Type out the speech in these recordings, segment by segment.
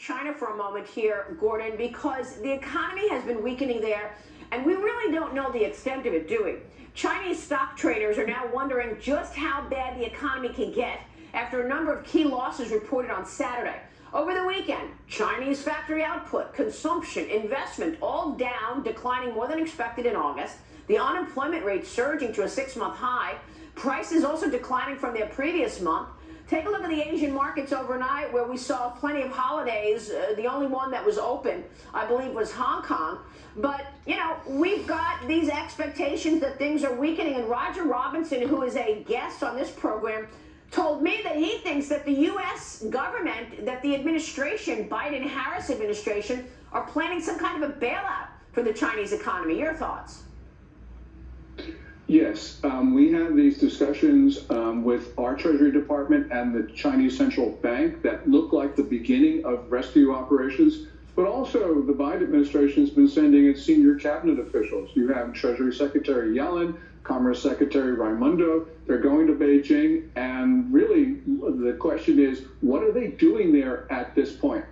China for a moment here, Gordon, because the economy has been weakening there, and we really don't know the extent of it, do we? Chinese stock traders are now wondering just how bad the economy can get after a number of key losses reported on Saturday. Over the weekend, Chinese factory output, consumption, investment, all down, declining more than expected in August. The unemployment rate surging to a 6-month high. Prices also declining from their previous month. Take a look at the Asian markets overnight, where we saw plenty of holidays. The only one that was open, I believe, was Hong Kong. But, you know, we've got these expectations that things are weakening. And Roger Robinson, who is a guest on this program, told me that he thinks that the U.S. government, that the administration, Biden-Harris administration, are planning some kind of a bailout for the Chinese economy. Your thoughts? Yes, we have these discussions with our Treasury Department and the Chinese Central Bank that look like the beginning of rescue operations, but also the Biden administration has been sending its senior cabinet officials. You have Treasury Secretary Yellen, Commerce Secretary Raimondo. They're going to Beijing, and really the question is, what are they doing there at this point?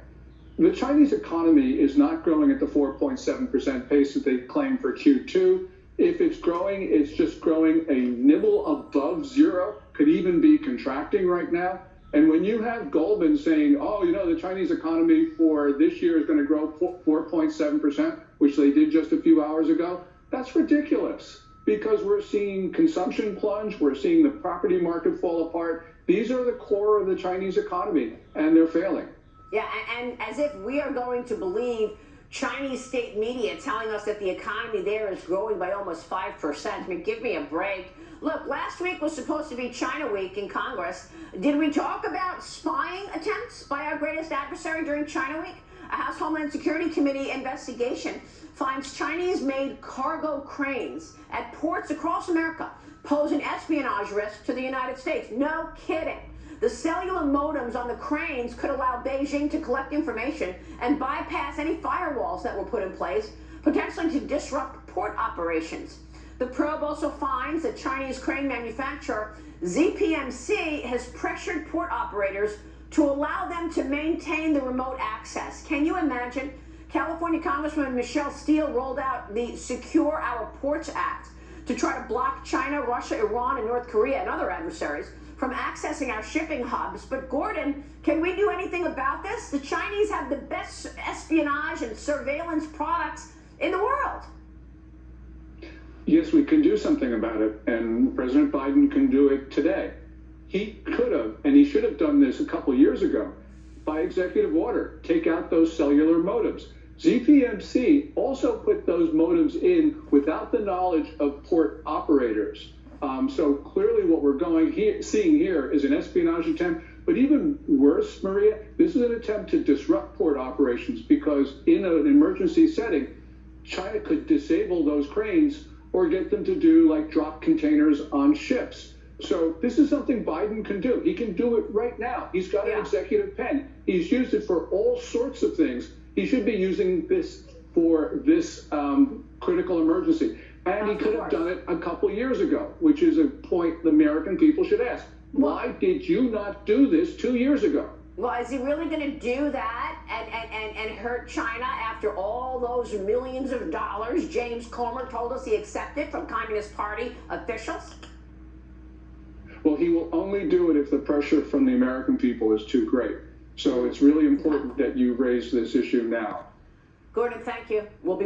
The Chinese economy is not growing at the 4.7% pace that they claim for Q2. If it's growing, it's just growing a nibble above zero, could even be contracting right now. And when you have Goldman saying, oh, you know, the Chinese economy for this year is going to grow 4.7%, which they did just a few hours ago, that's ridiculous, because we're seeing consumption plunge, we're seeing the property market fall apart. These are the core of the Chinese economy, and they're failing. Yeah, and as if we are going to believe Chinese state media telling us that the economy there is growing by almost 5%. I mean, give me a break. Look, last week was supposed to be China Week in Congress. Did we talk about spying attempts by our greatest adversary during China Week? A House Homeland Security Committee investigation finds Chinese-made cargo cranes at ports across America pose an espionage risk to the United States. No kidding. The cellular modems on the cranes could allow Beijing to collect information and bypass any firewalls that were put in place, potentially to disrupt port operations. The probe also finds that Chinese crane manufacturer ZPMC has pressured port operators to allow them to maintain the remote access. Can you imagine? California Congresswoman Michelle Steele rolled out the Secure Our Ports Act to try to block China, Russia, Iran, and North Korea and other adversaries from accessing our shipping hubs. But Gordon, can we do anything about this? The Chinese have the best espionage and surveillance products in the world. Yes, we can do something about it, and President Biden can do it today. He could have, and he should have done this a couple years ago, by executive order, take out those cellular modems. ZPMC also put those modems in without the knowledge of port operators. So clearly what we're seeing here is an espionage attempt, but even worse, Maria, this is an attempt to disrupt port operations, because in an emergency setting, China could disable those cranes or get them to do like drop containers on ships. So this is something Biden can do. He can do it right now. He's got an executive pen. He's used it for all sorts of things. He should be using this for this critical emergency. And he could have done it a couple years ago, which is a point the American people should ask. Why did you not do this 2 years ago? Well, is he really going to do that and hurt China after all those millions of dollars James Comer told us he accepted from Communist Party officials? Well, he will only do it if the pressure from the American people is too great. So it's really important that you raise this issue now. Gordon, thank you. We'll be